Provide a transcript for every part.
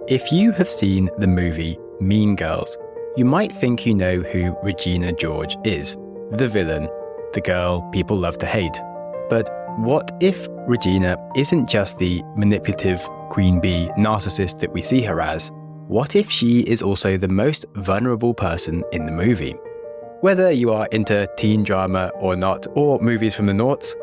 If you have seen the movie Mean Girls, you might think you know who Regina George is, the villain, the girl people love to hate. But what if Regina isn't just the manipulative queen bee narcissist that we see her as? What if she is also the most vulnerable person in the movie? Whether you are into teen drama or not, or movies from the noughts,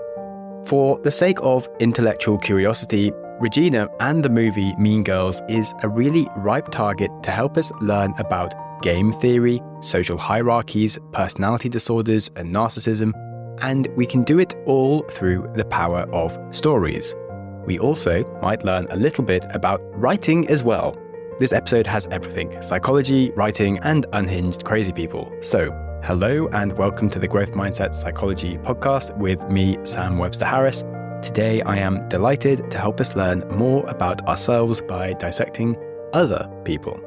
for the sake of intellectual curiosity, Regina and the movie Mean Girls is a really ripe target to help us learn about game theory, social hierarchies, personality disorders, and narcissism, and we can do it all through the power of stories. We also might learn a little bit about writing as well. This episode has everything: psychology, writing, and unhinged crazy people. So, hello and welcome to the Growth Mindset Psychology podcast with me, Sam Webster Harris. Today, I am delighted to help us learn more about ourselves by dissecting other people.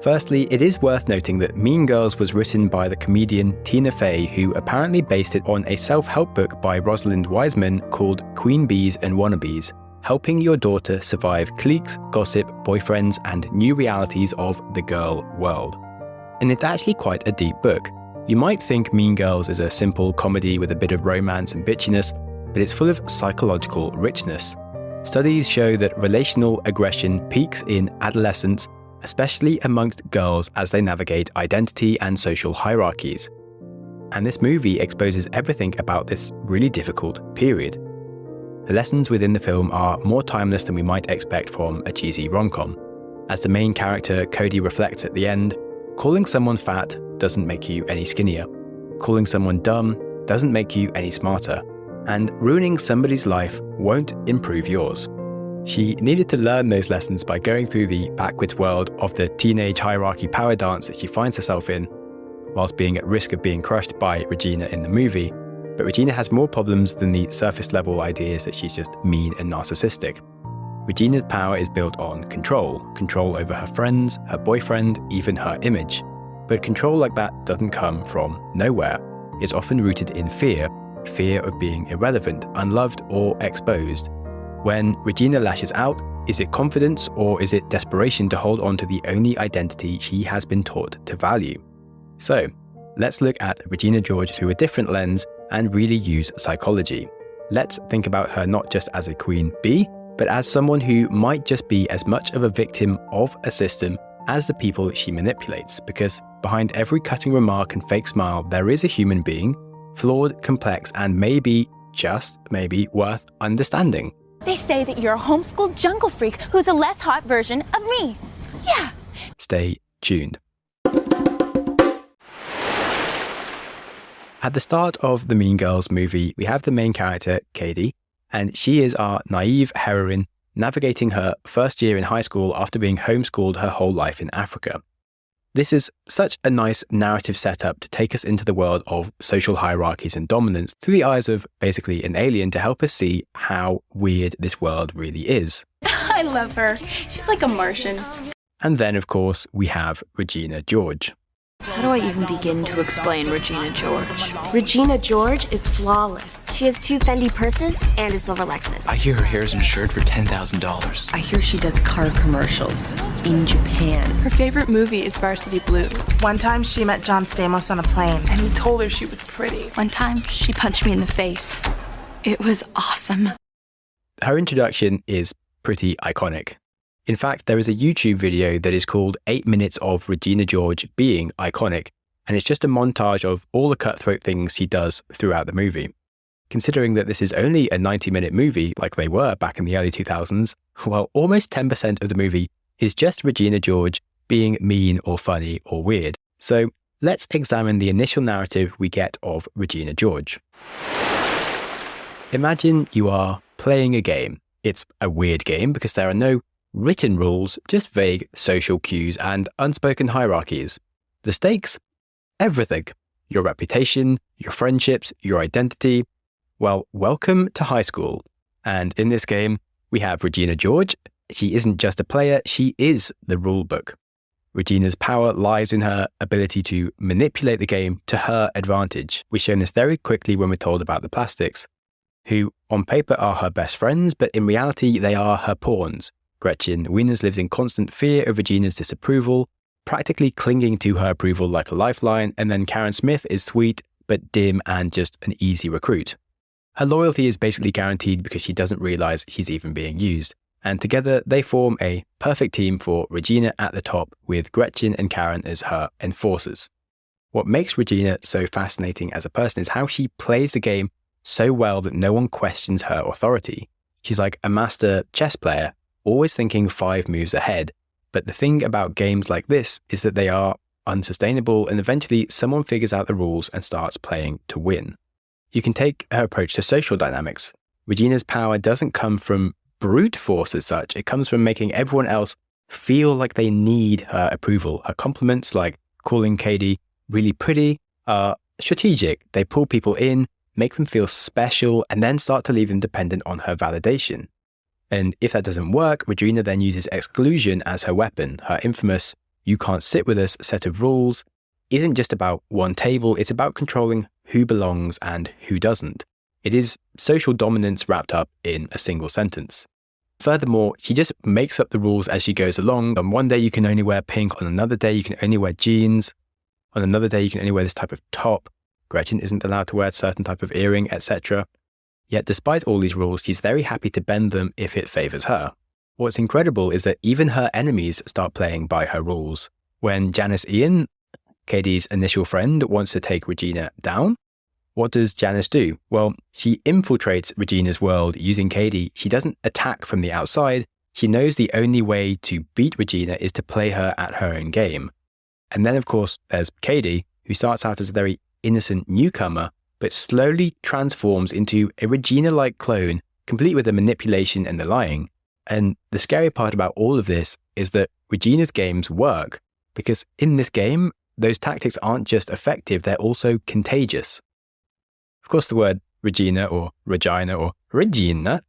Firstly, it is worth noting that Mean Girls was written by the comedian Tina Fey, who apparently based it on a self-help book by Rosalind Wiseman called Queen Bees and Wannabes: Helping Your Daughter Survive Cliques, Gossip, Boyfriends, and New Realities of the Girl World. And it's actually quite a deep book. You might think Mean Girls is a simple comedy with a bit of romance and bitchiness, but it's full of psychological richness. Studies show that relational aggression peaks in adolescence, especially amongst girls as they navigate identity and social hierarchies. And this movie exposes everything about this really difficult period. The lessons within the film are more timeless than we might expect from a cheesy rom-com. As the main character Cody reflects at the end, calling someone fat doesn't make you any skinnier. Calling someone dumb doesn't make you any smarter. And ruining somebody's life won't improve yours. She needed to learn those lessons by going through the backwards world of the teenage hierarchy power dance that she finds herself in, whilst being at risk of being crushed by Regina in the movie. But Regina has more problems than the surface level ideas that she's just mean and narcissistic. Regina's power is built on control over her friends, her boyfriend, even her image. But control like that doesn't come from nowhere. It's often rooted in fear of being irrelevant, unloved, or exposed. When Regina lashes out, is it confidence or is it desperation to hold on to the only identity she has been taught to value? So, let's look at Regina George through a different lens and really use psychology. Let's think about her not just as a queen bee, but as someone who might just be as much of a victim of a system as the people she manipulates, because behind every cutting remark and fake smile, there is a human being, flawed, complex, and maybe, just maybe, worth understanding. They say that you're a homeschooled jungle freak who's a less hot version of me. Yeah. Stay tuned. At the start of the Mean Girls movie, we have the main character, Katie, and she is our naive heroine navigating her first year in high school after being homeschooled her whole life in Africa. This is such a nice narrative setup to take us into the world of social hierarchies and dominance through the eyes of basically an alien to help us see how weird this world really is. I love her. She's like a Martian. And then, of course, we have Regina George. How do I even begin to explain Regina George? Regina George is flawless. She has 2 Fendi purses and a silver Lexus. I hear her hair is insured for $10,000. I hear she does car commercials in Japan. Her favorite movie is Varsity Blues. One time she met John Stamos on a plane. And he told her she was pretty. One time, she punched me in the face. It was awesome. Her introduction is pretty iconic. In fact, there is a YouTube video that is called 8 Minutes of Regina George Being Iconic, and it's just a montage of all the cutthroat things she does throughout the movie. Considering that this is only a 90-minute movie, like they were back in the early 2000s, well, almost 10% of the movie is just Regina George being mean or funny or weird. So let's examine the initial narrative we get of Regina George. Imagine you are playing a game. It's a weird game because there are no written rules, just vague social cues and unspoken hierarchies. The stakes? Everything. Your reputation, your friendships, your identity. Well, welcome to high school. And in this game, we have Regina George. She isn't just a player, she is the rulebook. Regina's power lies in her ability to manipulate the game to her advantage. We've shown this very quickly when we're told about the plastics, who on paper are her best friends, but in reality, they are her pawns. Gretchen Wieners lives in constant fear of Regina's disapproval, practically clinging to her approval like a lifeline, and then Karen Smith is sweet but dim and just an easy recruit. Her loyalty is basically guaranteed because she doesn't realize she's even being used, and together they form a perfect team for Regina at the top, with Gretchen and Karen as her enforcers. What makes Regina so fascinating as a person is how she plays the game so well that no one questions her authority. She's like a master chess player, always thinking 5 moves ahead. But the thing about games like this is that they are unsustainable, and eventually someone figures out the rules and starts playing to win. You can take her approach to social dynamics. Regina's power doesn't come from brute force as such. It comes from making everyone else feel like they need her approval. Her compliments, like calling Katie really pretty, are strategic. They pull people in, make them feel special, and then start to leave them dependent on her validation. And if that doesn't work, Regina then uses exclusion as her weapon. Her infamous "you can't sit with us" set of rules isn't just about one table, it's about controlling who belongs and who doesn't. It is social dominance wrapped up in a single sentence. Furthermore, she just makes up the rules as she goes along. On one day you can only wear pink, on another day you can only wear jeans, on another day you can only wear this type of top. Gretchen isn't allowed to wear a certain type of earring, etc. Yet despite all these rules, she's very happy to bend them if it favors her. What's incredible is that even her enemies start playing by her rules. When Janice Ian, Katie's initial friend, wants to take Regina down, what does Janice do? Well, she infiltrates Regina's world using Katie. She doesn't attack from the outside. She knows the only way to beat Regina is to play her at her own game. And then, of course, there's Katie, who starts out as a very innocent newcomer, but slowly transforms into a Regina-like clone, complete with the manipulation and the lying. And the scary part about all of this is that Regina's games work, because in this game, those tactics aren't just effective, they're also contagious. Of course, the word Regina or Regina or Regina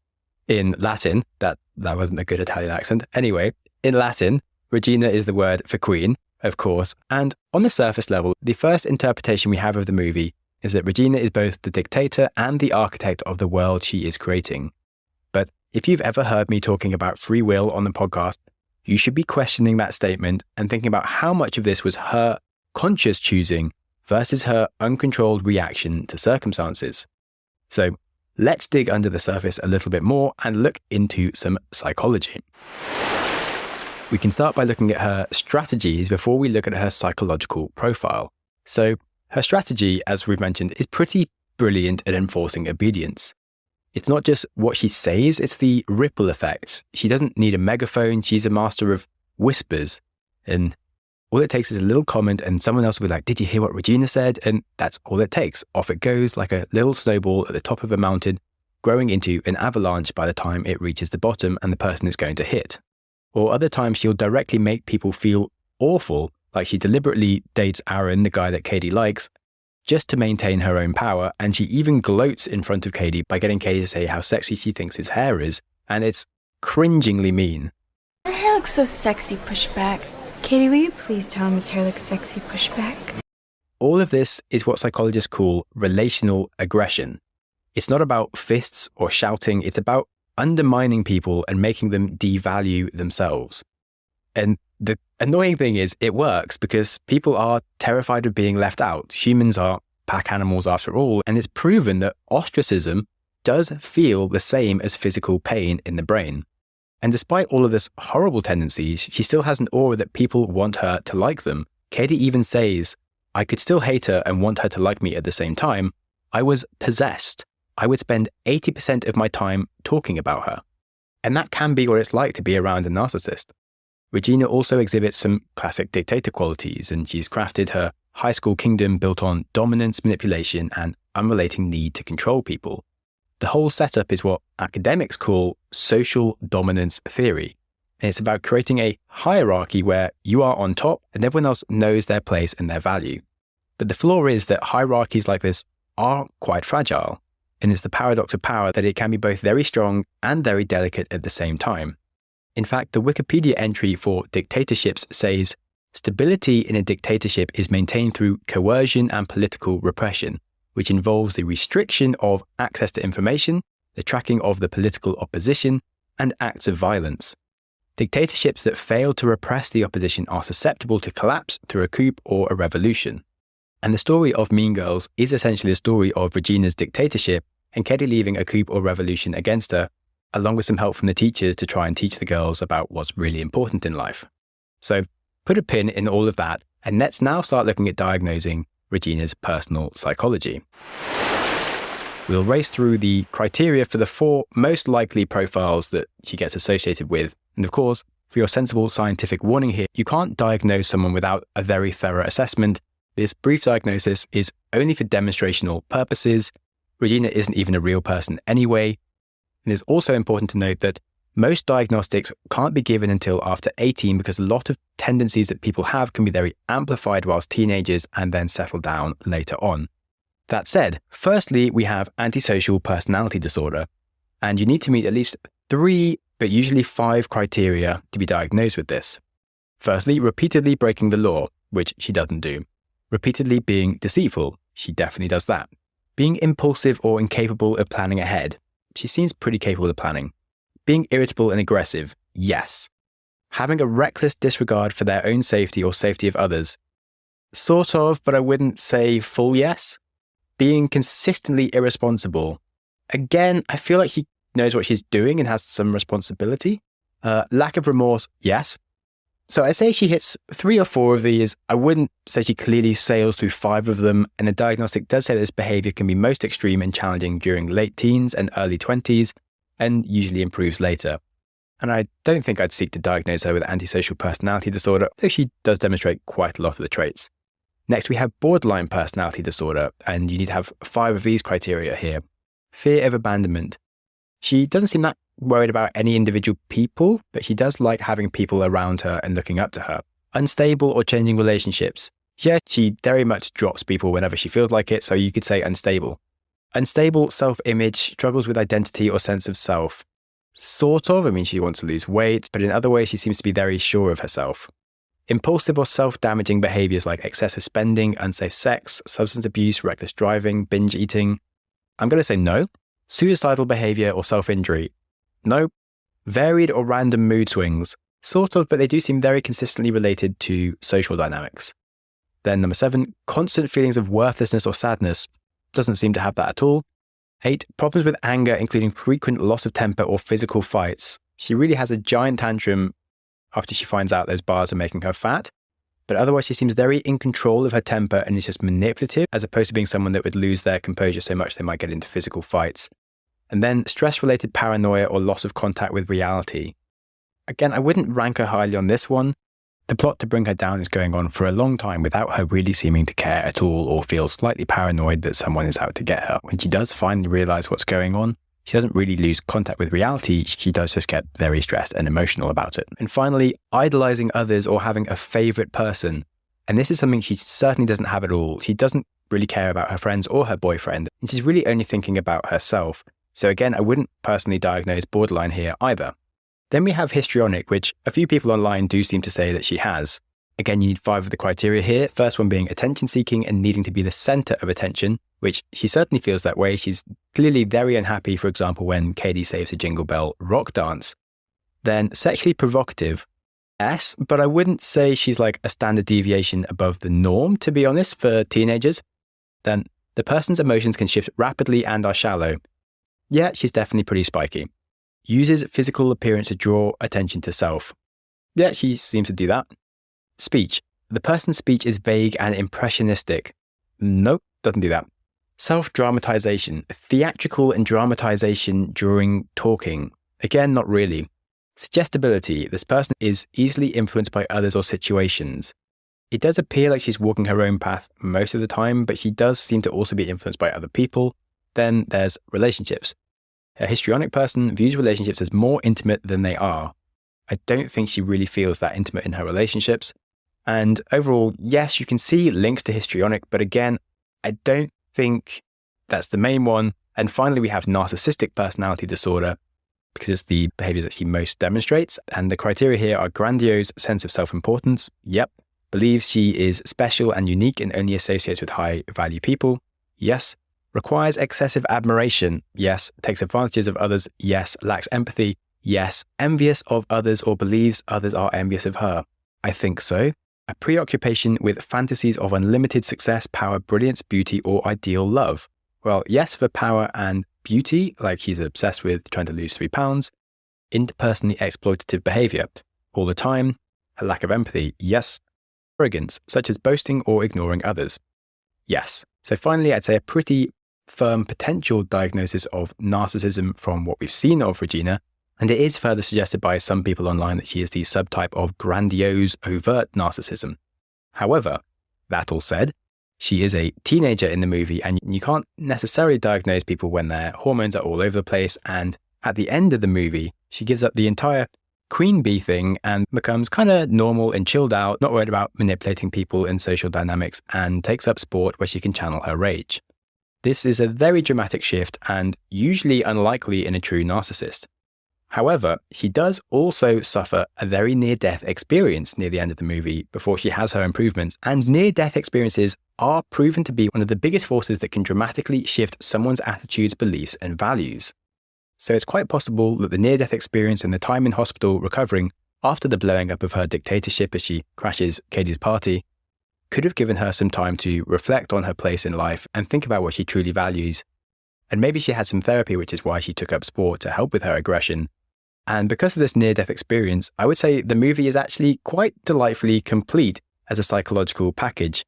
in Latin, that wasn't a good Italian accent. Anyway, in Latin, Regina is the word for queen, of course. And on the surface level, the first interpretation we have of the movie is that Regina is both the dictator and the architect of the world she is creating. But if you've ever heard me talking about free will on the podcast, you should be questioning that statement and thinking about how much of this was her conscious choosing versus her uncontrolled reaction to circumstances. So let's dig under the surface a little bit more and look into some psychology. We can start by looking at her strategies before we look at her psychological profile. So her strategy, as we've mentioned, is pretty brilliant at enforcing obedience. It's not just what she says, it's the ripple effects. She doesn't need a megaphone, she's a master of whispers. And all it takes is a little comment and someone else will be like, "Did you hear what Regina said?" And that's all it takes. Off it goes like a little snowball at the top of a mountain, growing into an avalanche by the time it reaches the bottom and the person is going to hit. Or other times she'll directly make people feel awful, like she deliberately dates Aaron, the guy that Katie likes, just to maintain her own power, and she even gloats in front of Katie by getting Katie to say how sexy she thinks his hair is, and it's cringingly mean. Your hair looks so sexy, pushback. Katie, will you please tell him his hair looks sexy, pushback? All of this is what psychologists call relational aggression. It's not about fists or shouting, it's about undermining people and making them devalue themselves. And the annoying thing is it works because people are terrified of being left out. Humans are pack animals after all, and it's proven that ostracism does feel the same as physical pain in the brain. And despite all of this horrible tendencies, she still has an aura that people want her to like them. Katie even says, "I could still hate her and want her to like me at the same time. I was possessed. I would spend 80% of my time talking about her." And that can be what it's like to be around a narcissist. Regina also exhibits some classic dictator qualities, and she's crafted her high school kingdom built on dominance, manipulation, and unrelenting need to control people. The whole setup is what academics call social dominance theory. And it's about creating a hierarchy where you are on top and everyone else knows their place and their value. But the flaw is that hierarchies like this are quite fragile. And it's the paradox of power that it can be both very strong and very delicate at the same time. In fact, the Wikipedia entry for dictatorships says, "Stability in a dictatorship is maintained through coercion and political repression, which involves the restriction of access to information, the tracking of the political opposition, and acts of violence." Dictatorships that fail to repress the opposition are susceptible to collapse through a coup or a revolution. And the story of Mean Girls is essentially a story of Regina's dictatorship and Katie leaving a coup or revolution against her, along with some help from the teachers to try and teach the girls about what's really important in life. So put a pin in all of that, and let's now start looking at diagnosing Regina's personal psychology. We'll race through the criteria for the 4 most likely profiles that she gets associated with. And of course, for your sensible scientific warning here, you can't diagnose someone without a very thorough assessment. This brief diagnosis is only for demonstrational purposes. Regina isn't even a real person anyway. And it's also important to note that most diagnostics can't be given until after 18 because a lot of tendencies that people have can be very amplified whilst teenagers and then settle down later on. That said, firstly, we have antisocial personality disorder, and you need to meet at least 3, but usually 5 criteria to be diagnosed with this. Firstly, repeatedly breaking the law, which she doesn't do. Repeatedly being deceitful, she definitely does that. Being impulsive or incapable of planning ahead, she seems pretty capable of planning. Being irritable and aggressive, yes. Having a reckless disregard for their own safety or safety of others, sort of, but I wouldn't say full yes. Being consistently irresponsible, again, I feel like she knows what she's doing and has some responsibility. Lack of remorse, yes. So I say she hits 3 or 4 of these. I wouldn't say she clearly sails through 5 of them, and the diagnostic does say that this behavior can be most extreme and challenging during late teens and early 20s, and usually improves later. And I don't think I'd seek to diagnose her with antisocial personality disorder, though she does demonstrate quite a lot of the traits. Next, we have borderline personality disorder, and you need to have 5 of these criteria here. Fear of abandonment. She doesn't seem that worried about any individual people, but she does like having people around her and looking up to her. Unstable or changing relationships. Yeah, she very much drops people whenever she feels like it, so you could say unstable. Unstable self-image, struggles with identity or sense of self. Sort of, I mean, she wants to lose weight, but in other ways she seems to be very sure of herself. Impulsive or self-damaging behaviors like excessive spending, unsafe sex, substance abuse, reckless driving, binge eating. I'm going to say no. Suicidal behavior or self-injury. No. Varied or random mood swings. Sort of, but they do seem very consistently related to social dynamics. Then number 7, constant feelings of worthlessness or sadness. Doesn't seem to have that at all. 8, problems with anger, including frequent loss of temper or physical fights. She really has a giant tantrum after she finds out those bars are making her fat. But otherwise she seems very in control of her temper and is just manipulative, as opposed to being someone that would lose their composure so much they might get into physical fights. And then stress-related paranoia or loss of contact with reality. Again, I wouldn't rank her highly on this one. The plot to bring her down is going on for a long time without her really seeming to care at all or feel slightly paranoid that someone is out to get her. When she does finally realize what's going on, she doesn't really lose contact with reality, she does just get very stressed and emotional about it. And finally, idolizing others or having a favorite person. And this is something she certainly doesn't have at all. She doesn't really care about her friends or her boyfriend, and she's really only thinking about herself. So again, I wouldn't personally diagnose borderline here either. Then we have histrionic, which a few people online do seem to say that she has. Again, you need 5 of the criteria here. First one being attention-seeking and needing to be the center of attention, which she certainly feels that way. She's clearly very unhappy, for example, when Katie saves a Jingle Bell rock dance. Then sexually provocative, yes, but I wouldn't say she's like a standard deviation above the norm, to be honest, for teenagers. Then the person's emotions can shift rapidly and are shallow. Yeah, she's definitely pretty spiky. Uses physical appearance to draw attention to self. Yeah, she seems to do that. Speech. The person's speech is vague and impressionistic. Nope, doesn't do that. Self-dramatization. Theatrical and dramatization during talking. Again, not really. Suggestibility. This person is easily influenced by others or situations. It does appear like she's walking her own path most of the time, but she does seem to also be influenced by other people. Then there's relationships. A histrionic person views relationships as more intimate than they are. I don't think she really feels that intimate in her relationships. And overall, yes, you can see links to histrionic, but again, I don't think that's the main one. And finally, we have narcissistic personality disorder, because it's the behaviors that she most demonstrates. And the criteria here are grandiose sense of self-importance. Yep. Believes she is special and unique and only associates with high-value people. Yes. Requires excessive admiration. Yes. Takes advantages of others. Yes. Lacks empathy. Yes, envious of others or believes others are envious of her. I think so. A preoccupation with fantasies of unlimited success, power, brilliance, beauty, or ideal love. Well, yes for power and beauty, like he's obsessed with trying to lose 3 pounds. Interpersonally exploitative behavior, all the time. A lack of empathy, yes. Arrogance, such as boasting or ignoring others. Yes. So finally, I'd say a pretty firm potential diagnosis of narcissism from what we've seen of Regina, and it is further suggested by some people online that she is the subtype of grandiose, overt narcissism. However, that all said, she is a teenager in the movie, and you can't necessarily diagnose people when their hormones are all over the place, and at the end of the movie, she gives up the entire queen bee thing and becomes kind of normal and chilled out, not worried about manipulating people in social dynamics, and takes up sport where she can channel her rage. This is a very dramatic shift and usually unlikely in a true narcissist. However, she does also suffer a very near-death experience near the end of the movie before she has her improvements, and near-death experiences are proven to be one of the biggest forces that can dramatically shift someone's attitudes, beliefs, and values. So it's quite possible that the near-death experience and the time in hospital recovering after the blowing up of her dictatorship as she crashes Katie's party could have given her some time to reflect on her place in life and think about what she truly values. And maybe she had some therapy, which is why she took up sport to help with her aggression. And because of this near-death experience, I would say the movie is actually quite delightfully complete as a psychological package,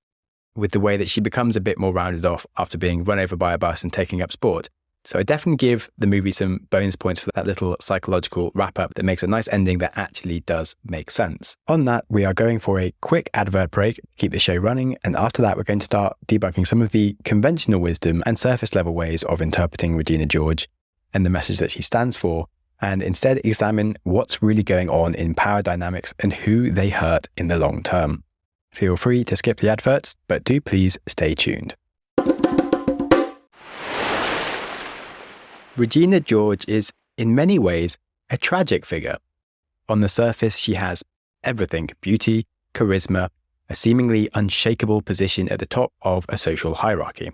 with the way that she becomes a bit more rounded off after being run over by a bus and taking up sport. So I definitely give the movie some bonus points for that little psychological wrap-up that makes a nice ending that actually does make sense. On that, we are going for a quick advert break, keep the show running, and after that we're going to start debunking some of the conventional wisdom and surface-level ways of interpreting Regina George and the message that she stands for, and instead examine what's really going on in power dynamics and who they hurt in the long term. Feel free to skip the adverts, but do please stay tuned. Regina George is, in many ways, a tragic figure. On the surface, she has everything: beauty, charisma, a seemingly unshakable position at the top of a social hierarchy.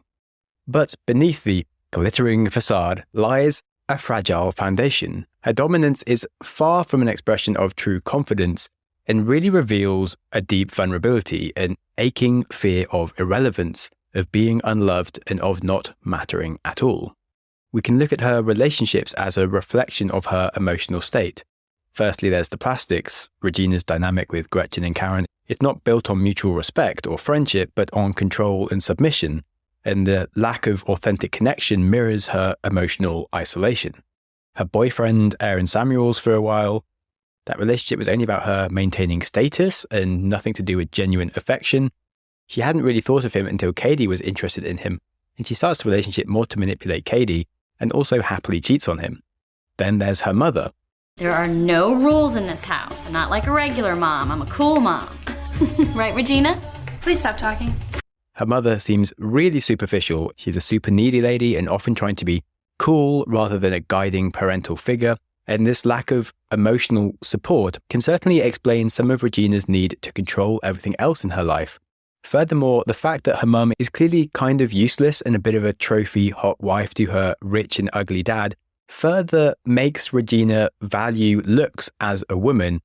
But beneath the glittering facade lies a fragile foundation. Her dominance is far from an expression of true confidence and really reveals a deep vulnerability, an aching fear of irrelevance, of being unloved, and of not mattering at all. We can look at her relationships as a reflection of her emotional state. Firstly, there's the plastics. Regina's dynamic with Gretchen and Karen is not built on mutual respect or friendship, but on control and submission, and the lack of authentic connection mirrors her emotional isolation. Her boyfriend, Aaron Samuels, for a while, that relationship was only about her maintaining status and nothing to do with genuine affection. She hadn't really thought of him until Katie was interested in him, and she starts the relationship more to manipulate Katie, and also happily cheats on him. Then there's her mother. There are no rules in this house. I'm not like a regular mom. I'm a cool mom. Right, Regina? Please stop talking. Her mother seems really superficial. She's a super needy lady and often trying to be cool rather than a guiding parental figure. And this lack of emotional support can certainly explain some of Regina's need to control everything else in her life. Furthermore, the fact that her mum is clearly kind of useless and a bit of a trophy hot wife to her rich and ugly dad further makes Regina value looks as a woman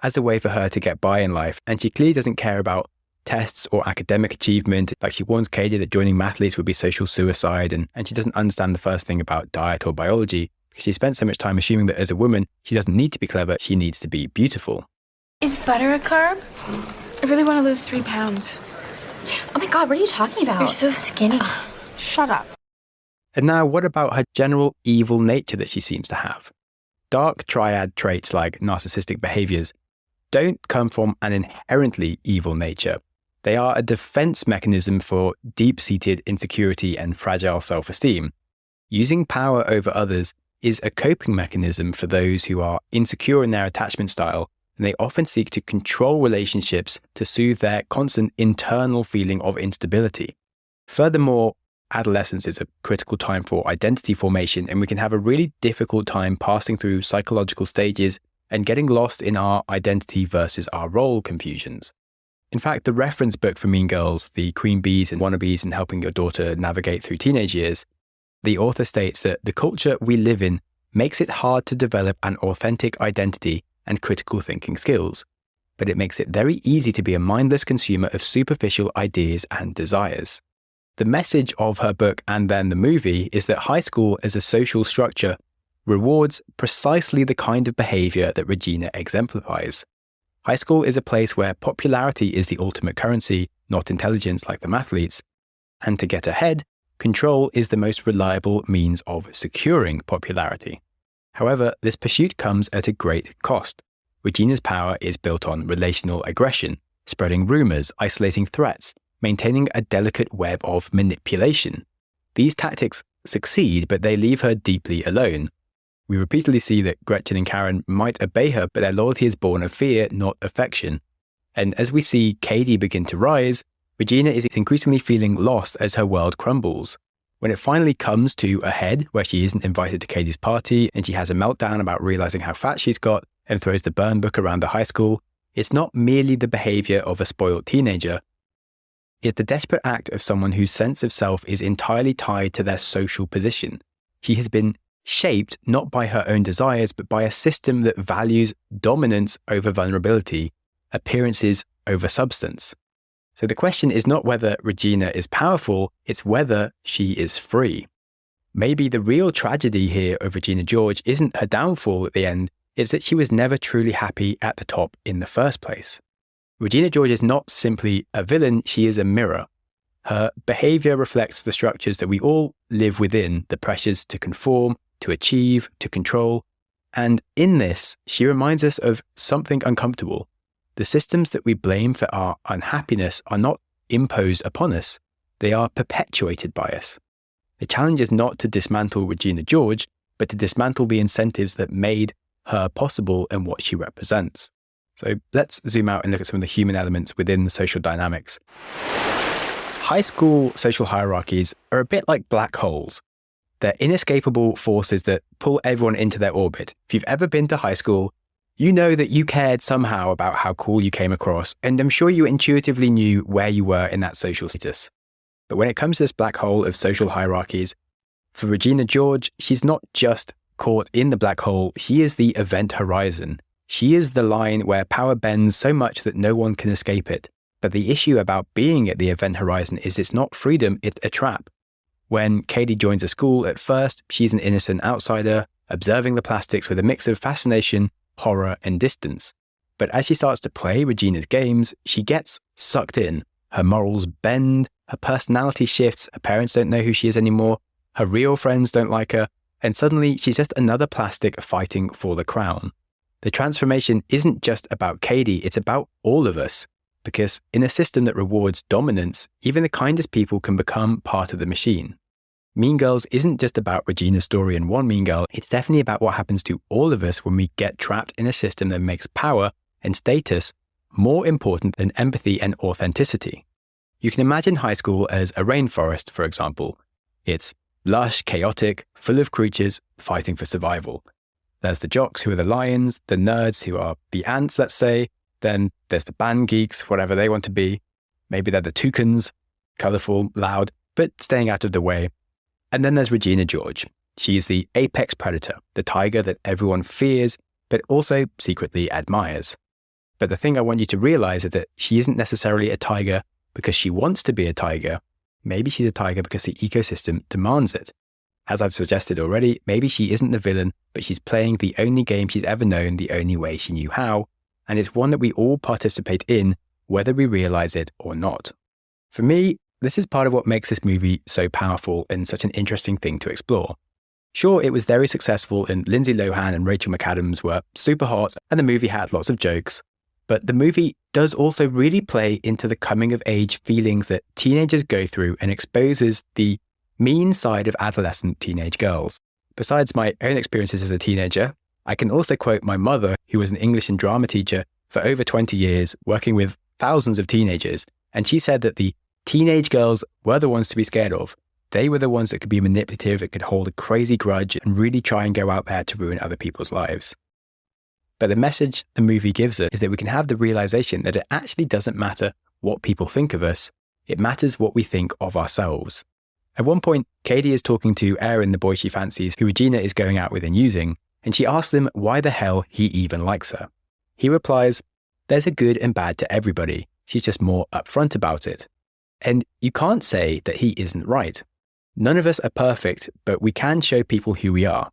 as a way for her to get by in life. And she clearly doesn't care about tests or academic achievement. Like, she warns Katie that joining mathletes would be social suicide, and she doesn't understand the first thing about diet or biology. She spent so much time assuming that as a woman, she doesn't need to be clever, she needs to be beautiful. Is butter a carb? I really want to lose 3 pounds. Oh my God, what are you talking about? You're so skinny. Shut up. And now, what about her general evil nature that she seems to have? Dark triad traits like narcissistic behaviors don't come from an inherently evil nature. They are a defense mechanism for deep-seated insecurity and fragile self-esteem. Using power over others is a coping mechanism for those who are insecure in their attachment style, and they often seek to control relationships to soothe their constant internal feeling of instability. Furthermore, adolescence is a critical time for identity formation, and we can have a really difficult time passing through psychological stages and getting lost in our identity versus our role confusions. In fact, the reference book for Mean Girls, The Queen Bees and Wannabes and Helping Your Daughter Navigate Through Teenage Years, the author states that the culture we live in makes it hard to develop an authentic identity and critical thinking skills, but it makes it very easy to be a mindless consumer of superficial ideas and desires. The message of her book and then the movie is that high school as a social structure rewards precisely the kind of behavior that Regina exemplifies. High school is a place where popularity is the ultimate currency, not intelligence like the mathletes, and to get ahead, control is the most reliable means of securing popularity. However, this pursuit comes at a great cost. Regina's power is built on relational aggression, spreading rumors, isolating threats, maintaining a delicate web of manipulation. These tactics succeed, but they leave her deeply alone. We repeatedly see that Gretchen and Karen might obey her, but their loyalty is born of fear, not affection. And as we see Katie begin to rise, Regina is increasingly feeling lost as her world crumbles. When it finally comes to a head, where she isn't invited to Katie's party and she has a meltdown about realizing how fat she's got and throws the burn book around the high school, it's not merely the behavior of a spoiled teenager. It's the desperate act of someone whose sense of self is entirely tied to their social position. She has been shaped not by her own desires, but by a system that values dominance over vulnerability, appearances over substance. So the question is not whether Regina is powerful, it's whether she is free. Maybe the real tragedy here of Regina George isn't her downfall at the end, it's that she was never truly happy at the top in the first place. Regina George is not simply a villain, she is a mirror. Her behavior reflects the structures that we all live within, the pressures to conform, to achieve, to control. And in this, she reminds us of something uncomfortable. The systems that we blame for our unhappiness are not imposed upon us, they are perpetuated by us. The challenge is not to dismantle Regina George, but to dismantle the incentives that made her possible and what she represents. So let's zoom out and look at some of the human elements within the social dynamics. High school social hierarchies are a bit like black holes. They're inescapable forces that pull everyone into their orbit. If you've ever been to high school, you know that you cared somehow about how cool you came across, and I'm sure you intuitively knew where you were in that social status. But when it comes to this black hole of social hierarchies, for Regina George, she's not just caught in the black hole, she is the event horizon. She is the line where power bends so much that no one can escape it. But the issue about being at the event horizon is it's not freedom, it's a trap. When Katie joins a school, at first, she's an innocent outsider, observing the plastics with a mix of fascination, horror, and distance. But as she starts to play Regina's games, she gets sucked in. Her morals bend, her personality shifts, her parents don't know who she is anymore, her real friends don't like her, and suddenly she's just another plastic fighting for the crown. The transformation isn't just about Katie, it's about all of us. Because in a system that rewards dominance, even the kindest people can become part of the machine. Mean Girls isn't just about Regina's story and one mean girl, it's definitely about what happens to all of us when we get trapped in a system that makes power and status more important than empathy and authenticity. You can imagine high school as a rainforest, for example. It's lush, chaotic, full of creatures fighting for survival. There's the jocks who are the lions, the nerds who are the ants, let's say. Then there's the band geeks, whatever they want to be. Maybe they're the toucans, colourful, loud, but staying out of the way. And then there's Regina George. She's the apex predator, the tiger that everyone fears, but also secretly admires. But the thing I want you to realize is that she isn't necessarily a tiger because she wants to be a tiger. Maybe she's a tiger because the ecosystem demands it. As I've suggested already, maybe she isn't the villain, but she's playing the only game she's ever known the only way she knew how, and it's one that we all participate in, whether we realize it or not. For me, this is part of what makes this movie so powerful and such an interesting thing to explore. Sure, it was very successful and Lindsay Lohan and Rachel McAdams were super hot and the movie had lots of jokes, but the movie does also really play into the coming of age feelings that teenagers go through and exposes the mean side of adolescent teenage girls. Besides my own experiences as a teenager, I can also quote my mother, who was an English and drama teacher for over 20 years, working with thousands of teenagers, and she said that the teenage girls were the ones to be scared of. They were the ones that could be manipulative, that could hold a crazy grudge and really try and go out there to ruin other people's lives. But the message the movie gives us is that we can have the realization that it actually doesn't matter what people think of us, it matters what we think of ourselves. At one point, Katie is talking to Aaron, the boy she fancies, who Regina is going out with and using, and she asks him why the hell he even likes her. He replies, "There's a good and bad to everybody. She's just more upfront about it." And you can't say that he isn't right. None of us are perfect, but we can show people who we are.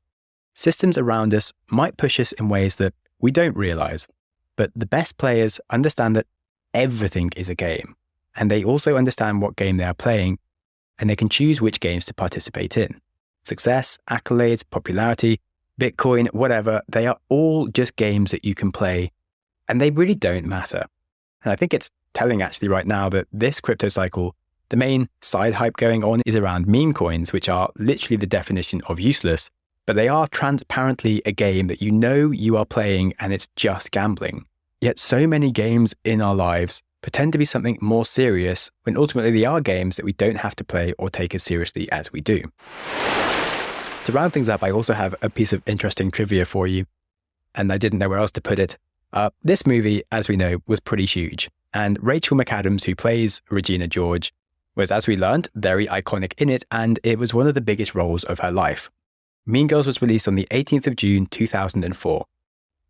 Systems around us might push us in ways that we don't realize, but the best players understand that everything is a game, and they also understand what game they are playing, and they can choose which games to participate in. Success, accolades, popularity, Bitcoin, whatever, they are all just games that you can play, and they really don't matter. And I think it's telling actually right now that this crypto cycle, the main side hype going on is around meme coins, which are literally the definition of useless, but they are transparently a game that you know you are playing and it's just gambling. Yet so many games in our lives pretend to be something more serious when ultimately they are games that we don't have to play or take as seriously as we do. To round things up, I also have a piece of interesting trivia for you, and I didn't know where else to put it. This movie, as we know, was pretty huge, and Rachel McAdams, who plays Regina George, was, as we learned, very iconic in it, and it was one of the biggest roles of her life. Mean Girls was released on the 18th of June, 2004.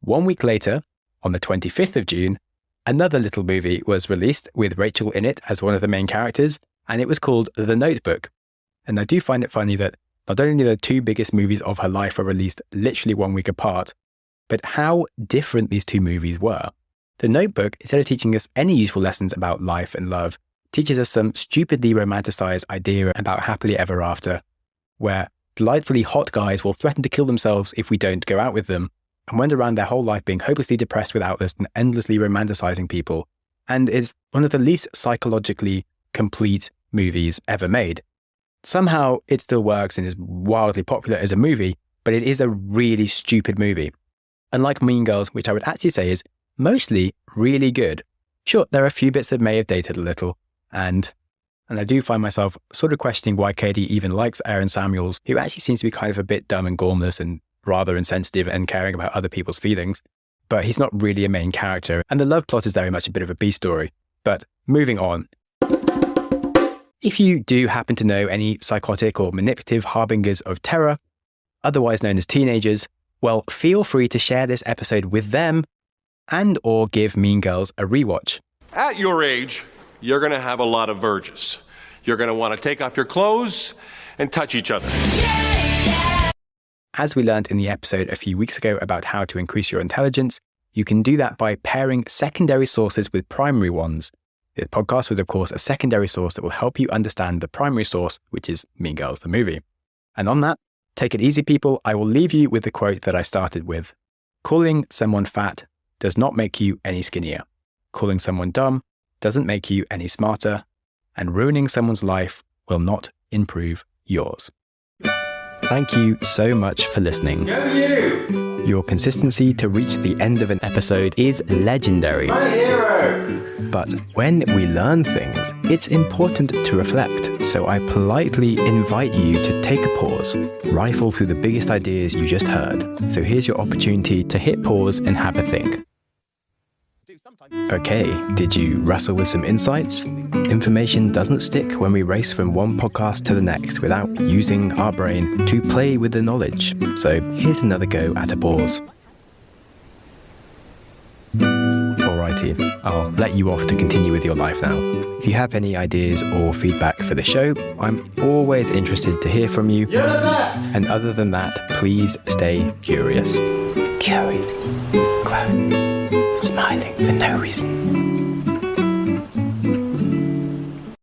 1 week later, on the 25th of June, another little movie was released with Rachel in it as one of the main characters, and it was called The Notebook. And I do find it funny that not only the two biggest movies of her life were released literally 1 week apart, but how different these two movies were. The Notebook, instead of teaching us any useful lessons about life and love, teaches us some stupidly romanticized idea about happily ever after, where delightfully hot guys will threaten to kill themselves if we don't go out with them, and went around their whole life being hopelessly depressed without us and endlessly romanticizing people, and is one of the least psychologically complete movies ever made. Somehow it still works and is wildly popular as a movie, but it is a really stupid movie. Unlike Mean Girls, which I would actually say is mostly really good. Sure, there are a few bits that may have dated a little, and I do find myself sort of questioning why Katie even likes Aaron Samuels, who actually seems to be kind of a bit dumb and gormless and rather insensitive and caring about other people's feelings, but he's not really a main character, and the love plot is very much a bit of a B story. But moving on. If you do happen to know any psychotic or manipulative harbingers of terror, otherwise known as teenagers, well, feel free to share this episode with them and or give Mean Girls a rewatch. At your age, you're going to have a lot of urges. You're going to want to take off your clothes and touch each other. As we learned in the episode a few weeks ago about how to increase your intelligence, you can do that by pairing secondary sources with primary ones. This podcast was, of course, a secondary source that will help you understand the primary source, which is Mean Girls, the movie. And on that, take it easy, people. I will leave you with the quote that I started with. Calling someone fat does not make you any skinnier. Calling someone dumb doesn't make you any smarter. And ruining someone's life will not improve yours. Thank you so much for listening. Go you! Your consistency to reach the end of an episode is legendary. My hero! But when we learn things, it's important to reflect. So I politely invite you to take a pause, rifle through the biggest ideas you just heard. So here's your opportunity to hit pause and have a think. Okay, did you wrestle with some insights? Information doesn't stick when we race from one podcast to the next without using our brain to play with the knowledge. So here's another go at a pause. Alrighty, I'll let you off to continue with your life now. If you have any ideas or feedback for the show, I'm always interested to hear from you. You're the best! And other than that, please stay curious. Curious. Quote. Smiling for no reason.